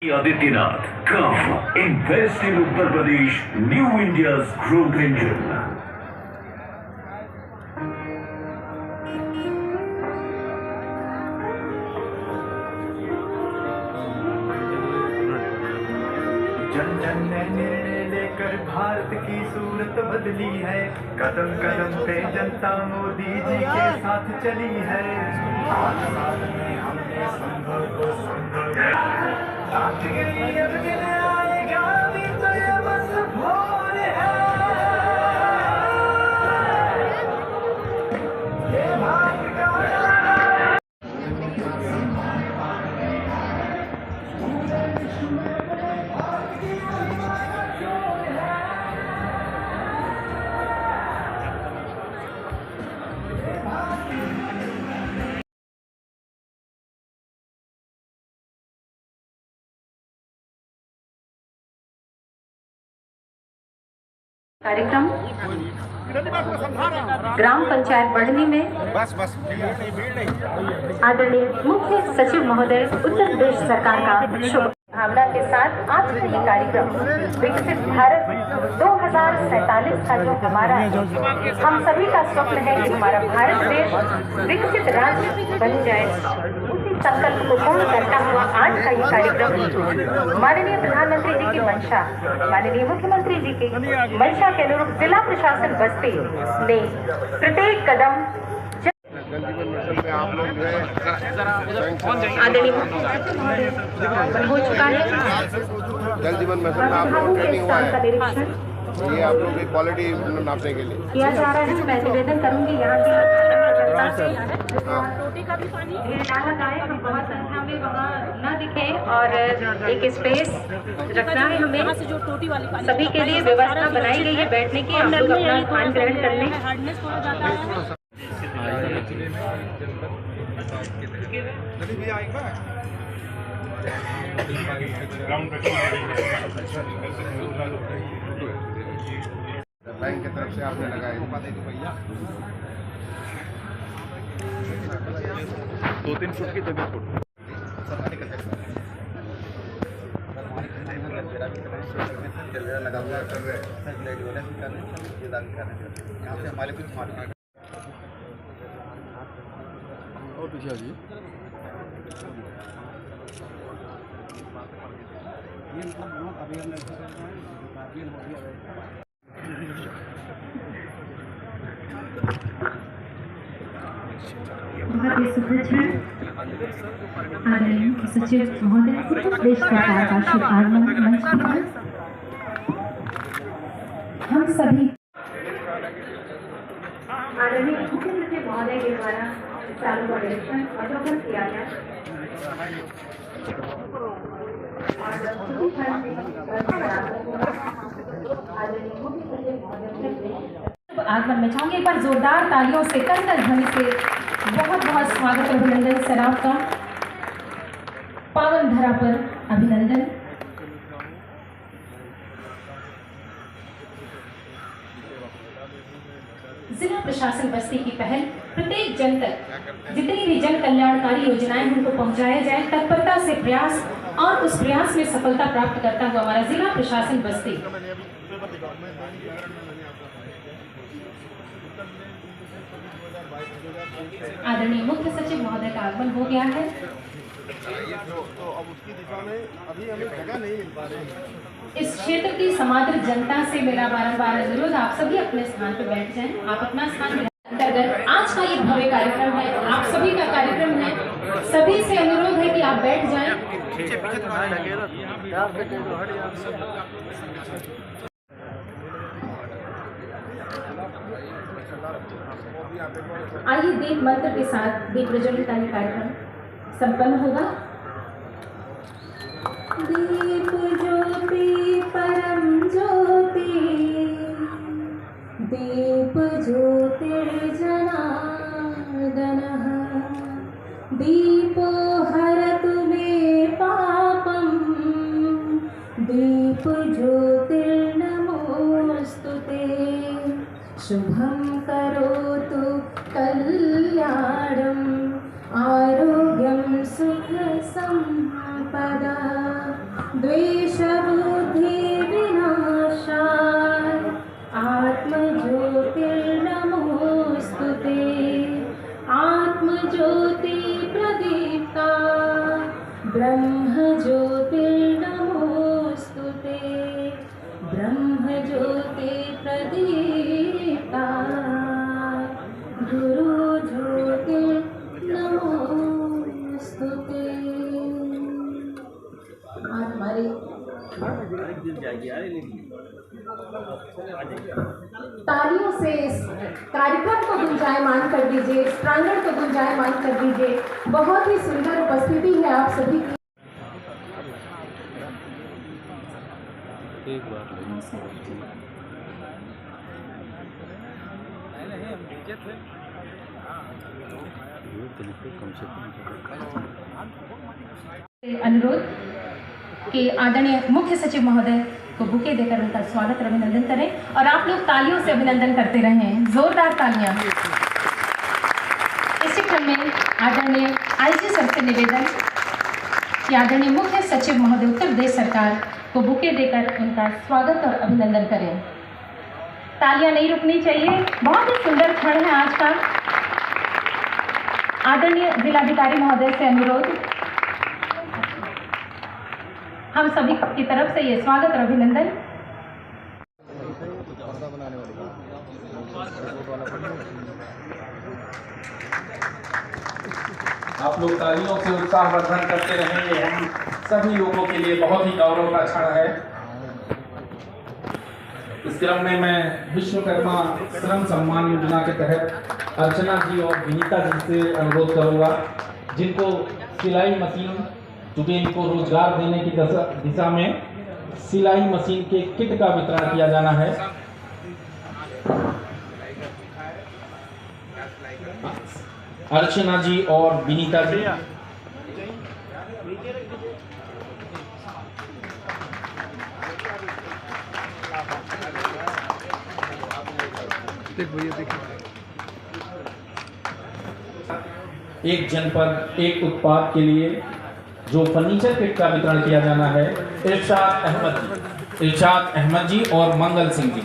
Adityanath, come invest in Uttar Pradesh, New India's growth engine. जन जन ने निर्णय लेकर भारत की सूरत बदली है। कदम कदम पे जनता मोदी जी के साथ चली है। 5 साल में हमने संभव को संभव आएगा भी तो ये बस भोर है। ये भाग्य का कार्यक्रम ग्राम पंचायत बढ़नी में आदरणीय मुख्य सचिव महोदय उत्तर प्रदेश सरकार का शुभ भावना के साथ आज का ये कार्यक्रम विकसित भारत 2047 का जो हमारा हम सभी का स्वप्न है कि हमारा भारत देश विकसित राज्य बन जाए, उसी संकल्प को पूर्ण करता हुआ आज का ये कार्यक्रम माननीय प्रधानमंत्री जी की मंशा, माननीय मुख्यमंत्री जी की मंशा के अनुरूप जिला प्रशासन बस्ती ने प्रत्येक कदम आदरणीय हो चुका है। जल जीवन मिशन में आप लोग ट्रेनिंग हुआ है, ये आप लोग की क्वालिटी नापने के लिए किया जा रहा है। मैं निवेदन करूंगी यहाँ की जनता से डाला जाए, हम बहुत संख्या में वहाँ न दिखे और एक स्पेस रखना है हमें। सभी के लिए व्यवस्था बनाई गई है बैठने की, हम लोग अपना स्थान ग्रहण कर लें। बैंक की तरफ से आपने लगाया 2-3 फुट की जगह फुट लगा हुआ कर रहे यहाँ से हमारे कुछ मार्केट और पीछे जी बहुत ही शुभेच्छा आदरणीय मुख्य सचिव महोदय उत्तर प्रदेश सरकार का शुभ आगमन मंच पर हम सभी आदरणीय मुख्य सचिव महोदय के द्वारा चालू का निरीक्षण अवलोकन किया गया। आगमन में चाहूंगी एक बार जोरदार तालियों से कंकड़ ध्वनि से बहुत बहुत स्वागत और अभिनंदन सर आपका। पावन धरा पर अभिनंदन। जिला प्रशासन बस्ती की पहल प्रत्येक जन तक जितनी भी जन कल्याणकारी योजनाएं उनको पहुंचाया जाए, तत्परता से प्रयास और उस प्रयास में सफलता प्राप्त करता हुआ हमारा जिला प्रशासन बस्ती आदरणीय मुख्य सचिव महोदय का आगमन हो गया है। तो अब उसकी दिशा में अभी हमें जगह नहीं मिल पा रही। इस क्षेत्र की समाग्र जनता से मेरा बारंबार अनुरोध, आप सभी अपने स्थान पर बैठ जाएं। आप अपना स्थान अंतर्गत आज का ये भव्य कार्यक्रम है, आप सभी का कार्यक्रम है, सभी से अनुरोध है कि आप बैठ जाएं। आइए दीप मंत्र के साथ दीप प्रज्वलित का कार्यक्रम संपन्न होगा। दीप ज्योति परम ज्योति, दीप ज्योतिर्जनार्दनः, दीपो हरतु मे पापं, दीप ज्योतिर्नमोस्तुते, शुभं करोतु कल्याणम् आरोग्यं सुख संपदा। द्वेषबुद्धि विनाशाय आत्मज्योतिर्नमोऽस्तुते आत्मज्योति प्रदीप्ता ब्रह्मज्योतिर्नमोऽस्तुते ब्रह्मज्योति प्रदीप्ता गुरुज्योतिर्नमोऽस्तुते। आज हमारे तालियों से इस कार्यक्रम को गुंजायमान कर दीजिए, इस प्रांगण को गुंजायमान कर दीजिए। बहुत ही सुंदर उपस्थिति है आप सभी की। अनुरोध कि आदरणीय मुख्य सचिव महोदय को बुके देकर उनका स्वागत और अभिनंदन करें और आप लोग तालियों से अभिनंदन करते रहें, जोरदार तालियां। इसी क्रम में आदरणीय आईजी सर से निवेदन कि आदरणीय मुख्य सचिव महोदय उत्तर प्रदेश सरकार को बुके देकर उनका स्वागत और अभिनंदन करें। तालियां नहीं रुकनी चाहिए, बहुत ही सुंदर क्षण है आज का। आदरणीय जिलाधिकारी महोदय से अनुरोध, हम सभी की तरफ से ये स्वागत और अभिनंदन। आप लोग तालियों से उत्साहवर्धन करते रहेंगे, हम सभी लोगों के लिए बहुत ही गौरव का क्षण है। इस क्रम में मैं विश्वकर्मा श्रम सम्मान योजना के तहत अर्चना जी और विनीता जी से अनुरोध करूंगा, जिनको सिलाई मशीन, चूँकि इनको रोजगार देने की दिशा में सिलाई मशीन के किट का वितरण किया जाना है। अर्चना जी और विनीता जी। एक जनपद एक उत्पाद के लिए जो फर्नीचर किट का वितरण किया जाना है, इरशाद अहमद जी और मंगल सिंह जी,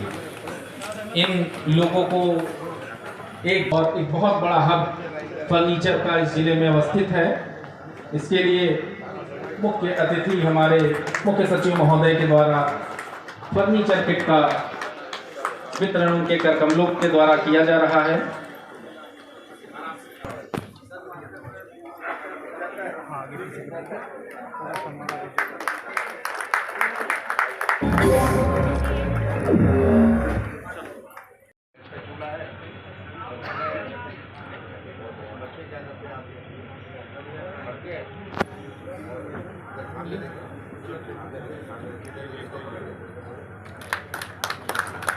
इन लोगों को एक बहुत बड़ा हब फर्नीचर का इस जिले में अवस्थित है। इसके लिए मुख्य अतिथि हमारे मुख्य सचिव महोदय के द्वारा फर्नीचर किट का वितरण उनके कर कमलों के द्वारा किया जा रहा है।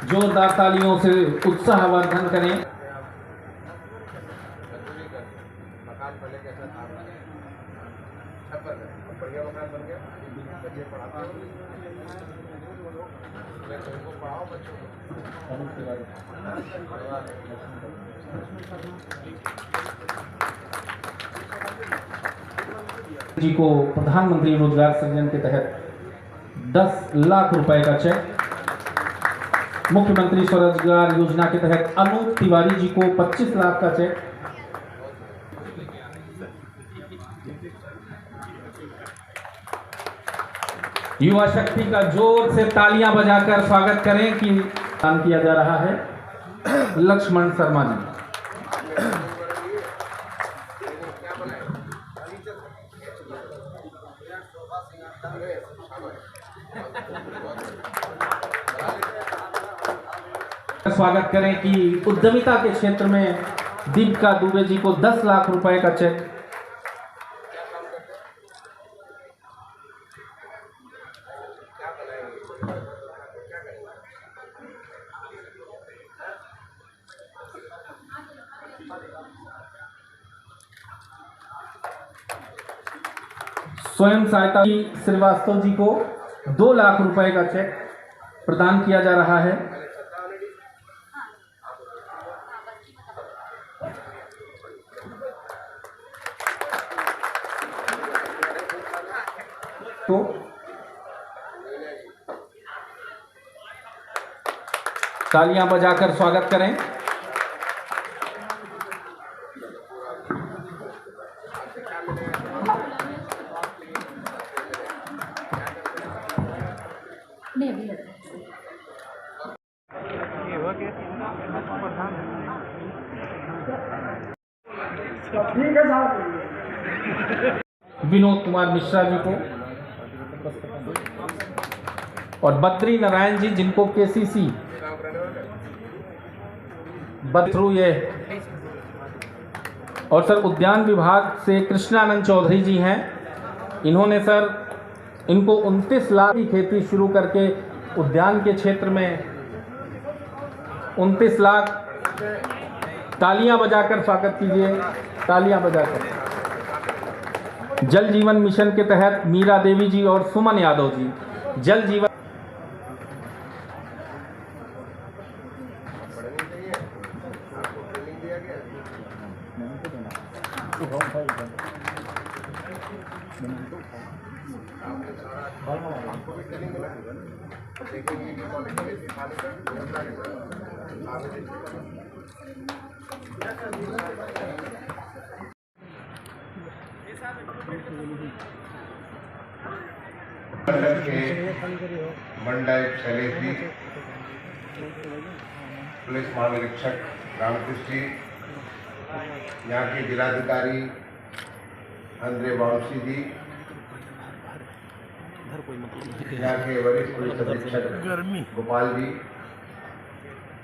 जोरदार तालियों से उत्साहवर्धन करें। मकान पहले कैसा था? छप्पर है, बढ़िया मकान बन गया। बच्चे पढ़ाते हो, पढ़ाओ बच्चों को। जी को प्रधानमंत्री रोजगार सृजन के तहत 10 लाख रुपए का चेक, मुख्यमंत्री स्वरोजगार योजना के तहत अनूप तिवारी जी को 25 लाख का चेक, युवा शक्ति का जोर से तालियां बजाकर स्वागत करें कि दान किया जा रहा है लक्ष्मण शर्मा जी। स्वागत करें कि उद्यमिता के क्षेत्र में दीपिका दुबे जी को 10 लाख रुपए का चेक, स्वयं सहायता श्रीवास्तव जी को 2 लाख रुपए का चेक प्रदान किया जा रहा है। तो तालियां बजाकर स्वागत करें। विनोद कुमार मिश्रा जी को और बद्री नारायण जी, जिनको केसीसी थ्रू ये, और सर उद्यान विभाग से कृष्णानंद चौधरी जी हैं। इन्होंने सर इनको 29 लाख की खेती शुरू करके उद्यान के क्षेत्र में 29 लाख, तालियां बजाकर स्वागत कीजिए, तालियां बजाकर। जल जीवन मिशन के तहत मीरा देवी जी और सुमन यादव जी, जल जीवन के मंडल शैलेश जी, पुलिस महानिरीक्षक रामकृष्ण जी, यहाँ के जिलाधिकारी अंद्रे वामसी जी, यहाँ के वरिष्ठ पुलिस अधीक्षक गोपाल जी,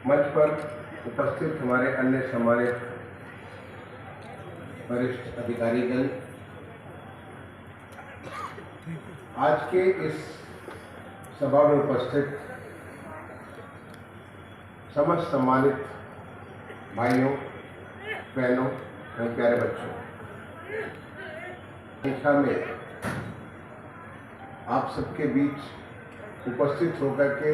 मंच पर उपस्थित हमारे अन्य सम्मानित वरिष्ठ अधिकारीगण, आज के इस सभा में उपस्थित समस्त सम्मानित भाइयों, बहनों और प्यारे बच्चों, संख्या में आप सबके बीच उपस्थित होकर के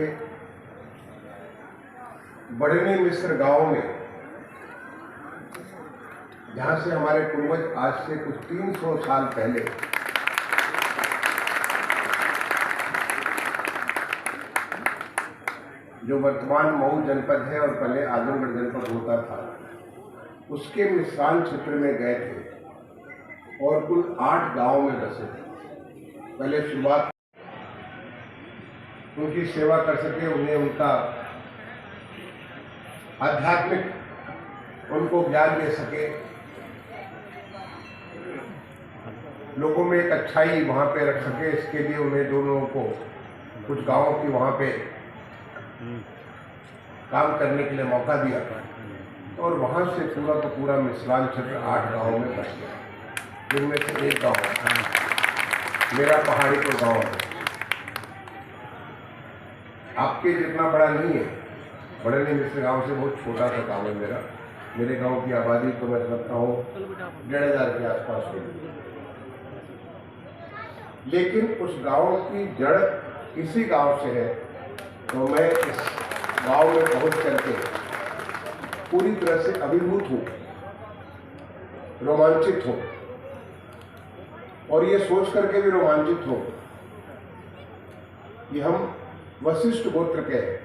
बढ़नी मिश्र गांव में, जहां से हमारे पूर्वज आज से कुछ 300 साल पहले जो वर्तमान मऊ जनपद है और पहले आजमगढ़ जनपद होता था, उसके मिश्रान क्षेत्र में गए थे और कुल 8 गांव में बसे थे। पहले शुरुआत उनकी सेवा कर सके, उन्हें उनका आध्यात्मिक उनको ज्ञान दे सके, लोगों में एक अच्छाई वहाँ पे रख सके, इसके लिए उन्हें जो लोगों को कुछ गांवों की वहाँ पे काम करने के लिए मौका दिया और वहाँ से पूरा का पूरा मिश्रान क्षेत्र 8 गाँव में बच गया, जिनमें से एक गाँव मेरा पहाड़ी को गाँव है। आपके जितना बड़ा नहीं है, बड़े मिश्र गाँव से बहुत छोटा सा गाँव है मेरा। मेरे गाँव की आबादी तो मैं समझता हूँ 1500 के आसपास होगी, लेकिन उस गाँव की जड़ इसी गाँव से है। तो मैं इस गांव में पहुंच करके पूरी तरह से अभिभूत हूं, रोमांचित हूं, और ये सोच करके भी रोमांचित हूं कि हम वशिष्ठ गोत्र के हैं।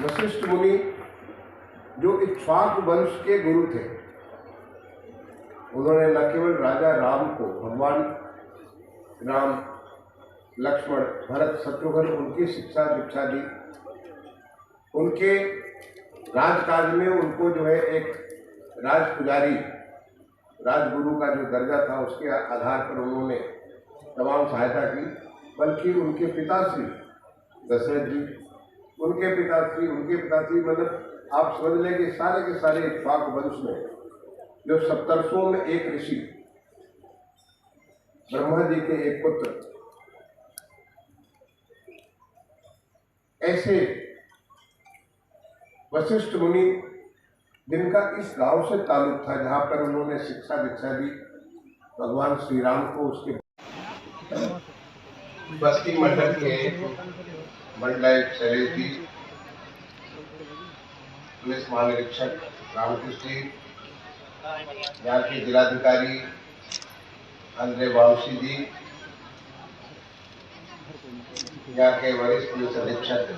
वशिष्ठ मुनि जो इक्ष्वाकु वंश के गुरु थे, उन्होंने न केवल राजा राम को, भगवान राम, लक्ष्मण, भरत, शत्रुघ्न, उनकी शिक्षा दीक्षा दी, उनके राजकाज में उनको जो है एक राजपुजारी, राजगुरु का जो दर्जा था उसके आधार पर उन्होंने तमाम सहायता की। बल्कि उनके पिताश्री दशरथ जी, उनके पिताश्री मतलब आप समझ लें कि सारे के सारे इक्ष्वाकु वंश में जो सप्तर्षियों में एक ऋषि, ब्रह्मा जी के एक पुत्र, ऐसे वशिष्ठ मुनि जिनका इस गांव से ताल्लुक था, जहां पर उन्होंने शिक्षा दीक्षा दी भगवान श्री राम को, उसके बस्ती मंडल के मंडल शैलेश जी, पुलिस महानिरीक्षक रामकृष्ण जी, यहाँ के जिलाधिकारी अंद्रे वामसी जी, यहाँ के वरिष्ठ पुलिस अधीक्षक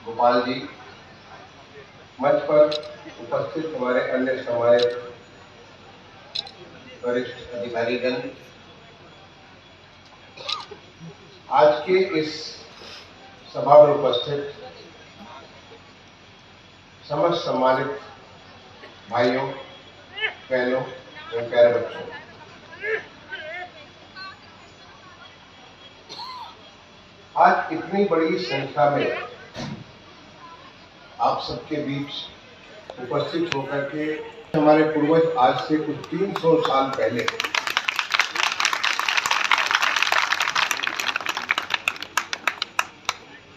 गोपाल जी, मंच पर उपस्थित हमारे अन्य सम्मानित वरिष्ठ अधिकारीगण, आज के इस सभा में उपस्थित समस्त सम्मानित भाइयों, बहनों एवं प्यारे बच्चों, आज इतनी बड़ी संख्या में आप सबके बीच उपस्थित होकर के हमारे पूर्वज आज से कुछ 300 साल पहले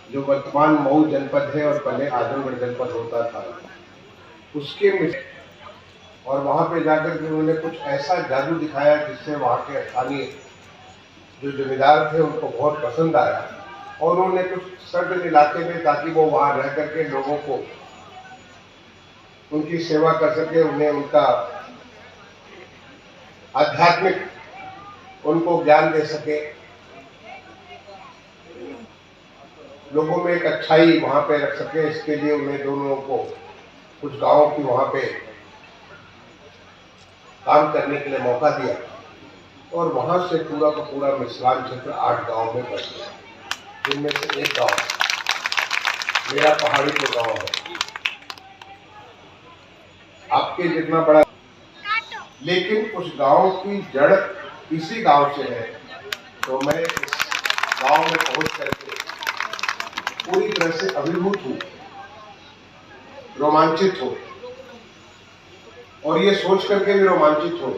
जो वर्तमान मऊ जनपद है और पहले आजमगढ़ जनपद होता था, उसके में और वहां पे जाकर के उन्होंने कुछ ऐसा जादू दिखाया जिससे वहां के स्थानीय जो जमींदार थे उनको बहुत पसंद आया और उन्होंने कुछ सर्द इलाके में ताकि वो वहां रह करके लोगों को उनकी सेवा कर सके, उन्हें उनका आध्यात्मिक उनको ज्ञान दे सके, लोगों में एक अच्छाई वहां पे रख सके। इसके लिए उन्हें दोनों को कुछ गांवों की वहां पे काम करने के लिए मौका दिया और वहां से पूरा का पूरा मिसलान क्षेत्र 8 गांव में बच गया, जिनमें से एक गांव मेरा पहाड़ी का गांव है, आपके जितना बड़ा, लेकिन उस गांव की जड़ इसी गांव से है। तो मैं इस गांव में पहुंच करके पूरी तरह से अभिभूत हूं, रोमांचित हूं और ये सोच करके भी रोमांचित हूं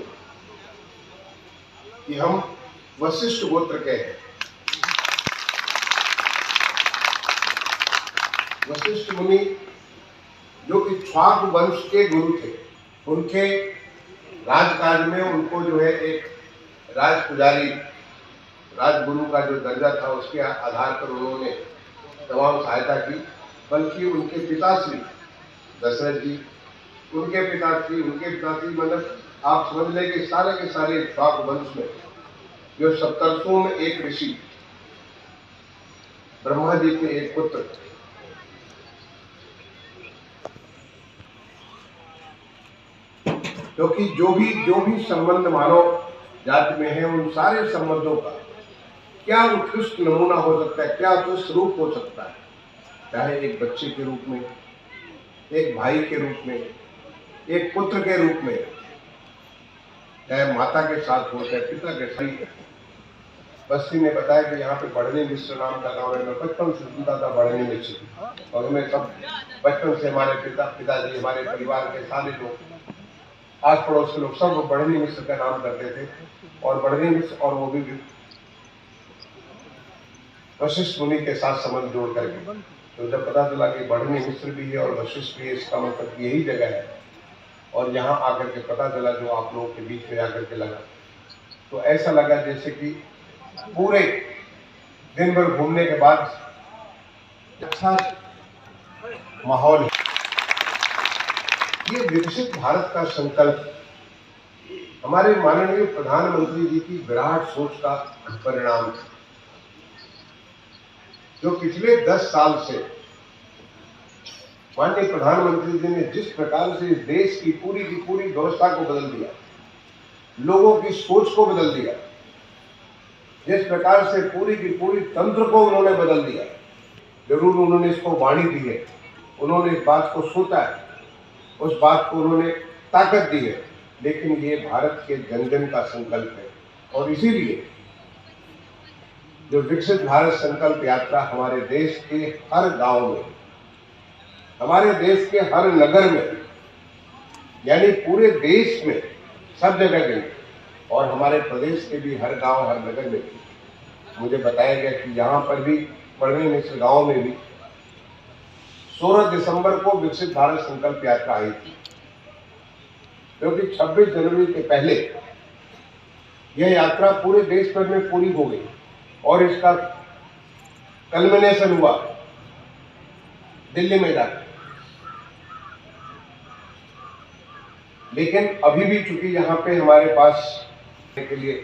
कि हम वशिष्ठ गोत्र के हैं। वशिष्ठ मुनि जो इक्ष्वाकु वंश के गुरु थे, उनके राजकाज में उनको जो है एक राजपुजारी, राजगुरु का जो दर्जा था उसके आधार पर उन्होंने तमाम सहायता की। बल्कि उनके पिताश्री दशरथ जी, उनके पिताश्री मतलब आप समझ लें कि सारे के सारे इक्ष्वाकु वंश में जो सप्तर्षियों में एक ऋषि ब्रह्मा जी के एक पुत्र, क्योंकि जो भी संबंध मानव जाति में है, उन सारे संबंधों का क्या उत्कृष्ट नमूना हो सकता है, क्या उत्कृष्ट रूप हो सकता है, चाहे एक बच्चे के रूप में, एक भाई के रूप में, एक पुत्र के रूप में, चाहे माता के साथ हो, चाहे पिता के साथ। बस्ती ने बताया कि यहाँ पे बढ़नी मिश्र नाम का गाँव है, मैं बचपन से सुनता था बढ़नी मिश्र, और हमें सब बचपन से हमारे पिताजी, हमारे परिवार के सारे लोग, आस पड़ोस के लोग सब बढ़नी मिश्र का नाम करते थे। और बढ़नी मिश्र और वो भी वशिष्ठ मुनि के साथ संबंध जोड़ करके, तो जब पता चला कि बढ़नी मिश्र भी है और वशिष्ठ भी है, इसका मतलब यही जगह है। और यहाँ आकर के पता चला, जो आप लोगों के बीच में आकर के लगा, तो ऐसा लगा जैसे कि पूरे दिन भर घूमने के बाद अच्छा माहौल है। ये विकसित भारत का संकल्प हमारे माननीय प्रधानमंत्री जी की विराट सोच का परिणाम है, जो पिछले 10 साल से माननीय प्रधानमंत्री जी ने जिस प्रकार से इस देश की पूरी व्यवस्था को बदल दिया, लोगों की सोच को बदल दिया, जिस प्रकार से पूरी तंत्र को उन्होंने बदल दिया। जरूर उन्होंने इसको वाणी दी है, उन्होंने इस बात को सोचा है, उस बात को उन्होंने ताकत दी है, लेकिन ये भारत के जन जन का संकल्प है। और इसीलिए जो विकसित भारत संकल्प यात्रा हमारे देश के हर गांव में, हमारे देश के हर नगर में, यानी पूरे देश में सब जगह गई, और हमारे प्रदेश के भी हर गांव हर नगर में भी। मुझे बताया गया कि यहाँ पर भी बढ़नी मिश्र गांव में भी 16 दिसंबर को विकसित भारत संकल्प यात्रा आई थी, क्योंकि 26 जनवरी के पहले यह यात्रा पूरे देश भर में पूरी हो गई और इसका कल्मिनेशन हुआ दिल्ली में जाकर। लेकिन अभी भी चूंकि यहाँ पे हमारे पास के लिए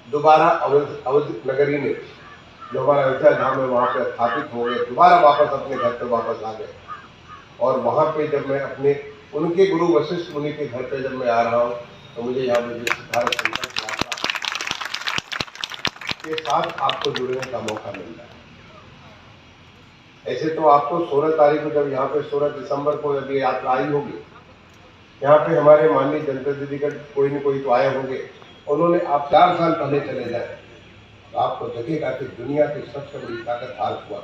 दोबारा अवध नगरी में जो हमारा अयोध्या धाम है वहाँ पे स्थापित हो गए, दोबारा वापस अपने घर पे वापस आ गए। और वहाँ पे जब मैं अपने उनके गुरु वशिष्ठ मुनि के घर पे जब मैं आ रहा हूँ तो मुझे यहाँ पे विकसित भारत संकल्प यात्रा के साथ आपको जुड़ने का मौका मिल रहा है। ऐसे तो आपको 16 तारीख को जब यहाँ पे 16 दिसंबर को जब ये यात्रा आई होगी, यहाँ पे हमारे माननीय जनप्रतिनिधिगण कोई न कोई तो आए होंगे, उन्होंने आप 4 साल पहले चले जाए तो आपको लगेगा कि दुनिया की सबसे बड़ी ताकत भारत हुआ।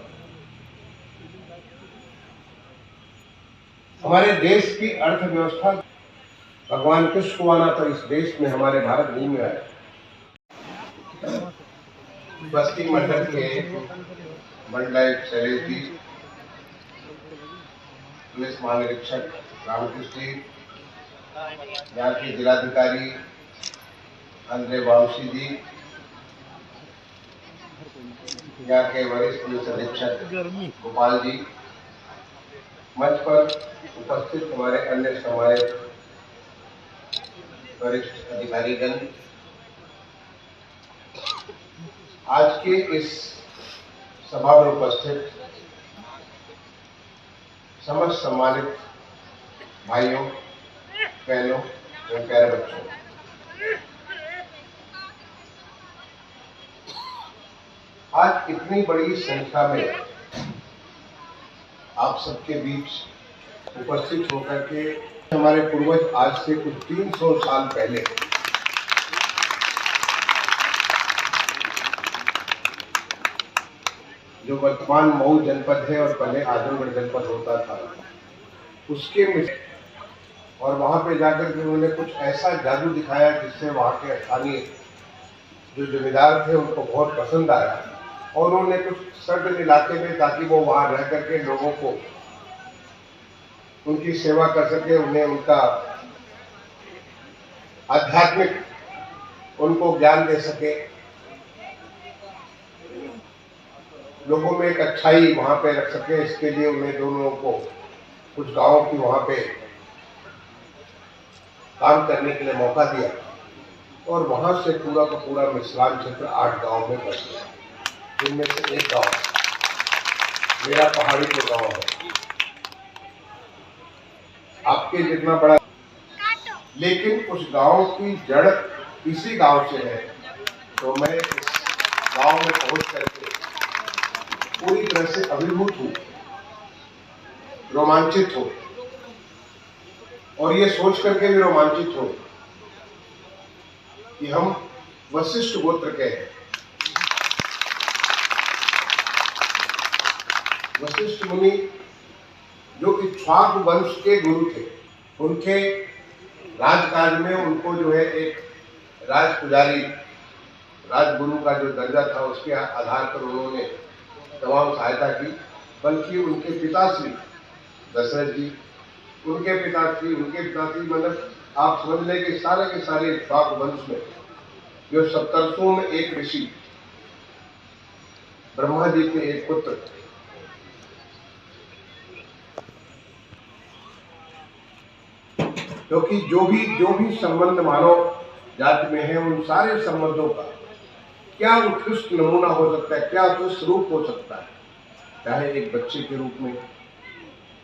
हमारे देश की अर्थव्यवस्था भगवान कृष्ण को आना तो इस देश में हमारे भारत भूमि में आए। बस्ती मंडल के मंडलायुक्त शैलेश जी, पुलिस महानिरीक्षक रामकृष्ण जी, यहाँ के जिलाधिकारी अंद्रे वामसी जी, यहाँ के वरिष्ठ पुलिस अधीक्षक गोपाल जी, मंच पर उपस्थित हमारे अन्य सम्मानित वरिष्ठ अधिकारीगण, आज के इस सभा में उपस्थित समस्त सम्मानित भाइयों, बहनों एवं प्यारे बच्चों, आज इतनी बड़ी संख्या में आप सबके बीच उपस्थित होकर के हमारे पूर्वज आज से कुछ 300 साल पहले जो वर्तमान मऊ जनपद है और पहले आजमगढ़ जनपद होता था, उसके और वहां पे जाकर के उन्होंने कुछ ऐसा जादू दिखाया जिससे वहां के स्थानीय जो जमींदार थे उनको बहुत पसंद आया और उन्होंने कुछ सर्टेन इलाके में ताकि वो वहां रह करके लोगों को उनकी सेवा कर सके, उन्हें उनका आध्यात्मिक उनको ज्ञान दे सके, लोगों में एक अच्छाई वहां पे रख सके। इसके लिए उन्हें दोनों को कुछ गांवों की वहां पे काम करने के लिए मौका दिया और वहां से पूरा का पूरा मिसलान क्षेत्र 8 गांव में बच गया, जिनमें से एक गांव मेरा पहाड़ी के गांव है, आपके जितना बड़ा, लेकिन उस गांव की जड़ इसी गांव से है। तो मैं इस गांव में पहुंच करके पूरी तरह से अभिभूत हूं, रोमांचित हूं और ये सोच करके भी रोमांचित हूं कि हम वशिष्ठ गोत्र के हैं। वशिष्ठ मुनि जो इक्ष्वाकु वंश के गुरु थे, उनके राजकाज में उनको जो है एक राज पुजारी, राजगुरु का जो दर्जा था उसके आधार पर उन्होंने तमाम सहायता की। बल्कि उनके पिताश्री दशरथ जी, उनके पिताश्री मतलब आप समझ लें कि सारे के सारे इक्ष्वाकु वंश में जो सप्तर्षियों में एक ऋषि ब्रह्मा जी के एक पुत्र, क्योंकि जो भी संबंध मानव जाति में है उन सारे संबंधों का क्या उत्कृष्ट नमूना हो सकता है, क्या उत्कृष्ट रूप हो सकता है, चाहे एक बच्चे के रूप में,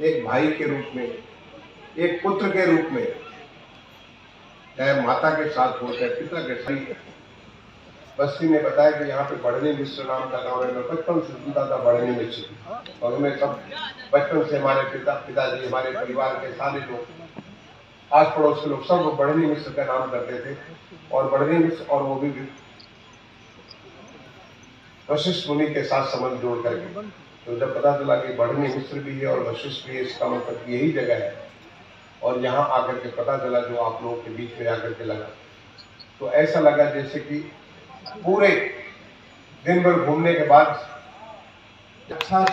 एक भाई के रूप में, एक पुत्र के रूप में, चाहे माता के साथ हो, चाहे पिता के साथ। बस्ती ने बताया कि यहाँ पे बढ़नी मिश्र नाम का गाँव है, मैं बचपन से सुनता था बढ़नी मिश्र, और हमें सब बचपन से हमारे पिताजी, हमारे परिवार के सारे लोग, आस पड़ोस के लोग सब बढ़नी मिश्र का नाम करते थे। और बढ़नी मिश्र और वो भी वशिष्ठ मुनि के साथ संबंध जोड़ करके, तो जब पता चला कि बढ़नी मिश्र भी है और वशिष्ठ भी है, इसका मतलब यही जगह है। और यहाँ आकर के पता चला जो आप लोगों के बीच में आकर के लगा, तो ऐसा लगा जैसे कि पूरे दिन भर घूमने के बाद अच्छा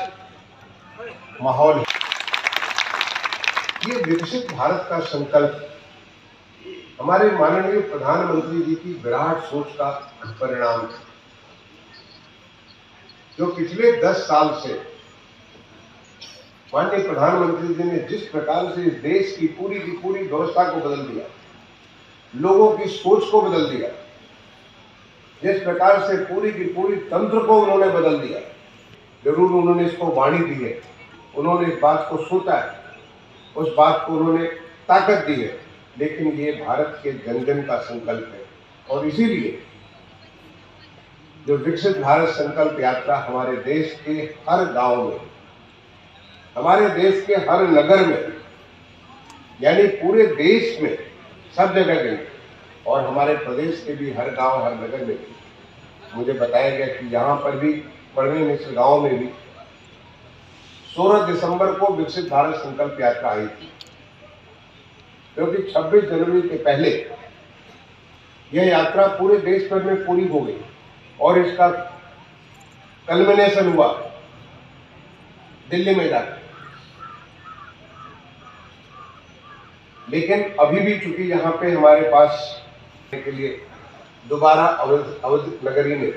माहौल है। ये विकसित भारत का संकल्प हमारे माननीय प्रधानमंत्री जी की विराट सोच का परिणाम है, जो पिछले 10 साल से माननीय प्रधानमंत्री जी ने जिस प्रकार से इस देश की पूरी व्यवस्था को बदल दिया, लोगों की सोच को बदल दिया, जिस प्रकार से पूरी की पूरी तंत्र को उन्होंने बदल दिया, जरूर उन्होंने इसको वाणी दी है, उन्होंने इस बात को सोचा है, उस बात को उन्होंने ताकत दी है, लेकिन ये भारत के जन जन का संकल्प है। और इसीलिए जो विकसित भारत संकल्प यात्रा हमारे देश के हर गांव में, हमारे देश के हर नगर में, यानी पूरे देश में सब जगह गई, और हमारे प्रदेश के भी हर गांव हर नगर में भी मुझे बताया गया कि यहाँ पर भी पढ़ने मिश्र गांव में भी 16 दिसंबर को विकसित भारत संकल्प यात्रा आई थी, क्योंकि 26 जनवरी के पहले यह यात्रा पूरे देश भर में पूरी हो गई और इसका कल्मिनेशन हुआ दिल्ली में जाकर। लेकिन अभी भी चूंकि यहाँ पे हमारे पास के लिए दोबारा अवध नगरी में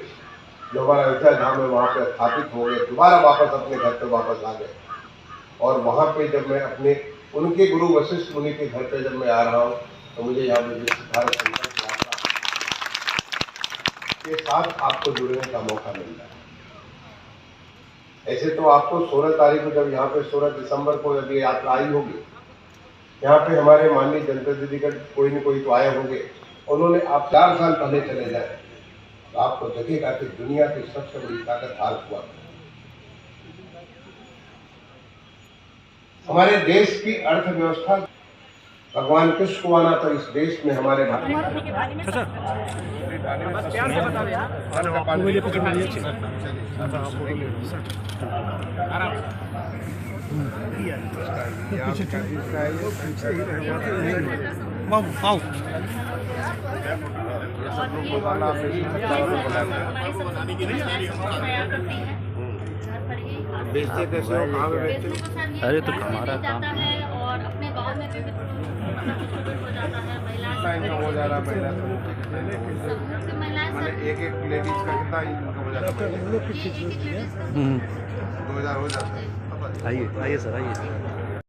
जो हमारा अयोध्या धाम है वहाँ पे स्थापित हो गए, दोबारा वापस अपने घर पे वापस आ गए। और वहाँ पे जब मैं अपने उनके गुरु वशिष्ठ मुनि के घर पे जब मैं आ रहा हूँ तो मुझे यहाँ पे विकसित भारत संकल्प यात्रा के साथ आपको जुड़ने का मौका मिल रहा है। ऐसे तो आपको 16 तारीख को जब यहाँ पे 16 दिसंबर को जब ये यात्रा आई होगी, यहाँ पे हमारे माननीय जनता दीदी का कोई न कोई तो आए होंगे, उन्होंने आप 4 साल पहले चले जाए तो आपको लगेगा कि दुनिया की सबसे बड़ी ताकत भारत हुआ। हमारे देश की अर्थव्यवस्था भगवान कृष्ण को आना था इस देश में हमारे अरे तो हमारा काम है और अपने गांव में विविध हो जाता है। हो जा रहा है एक लेडीज का कितना इनकम हो जाता है, 2000 हो जाता है। आइए सर आइए।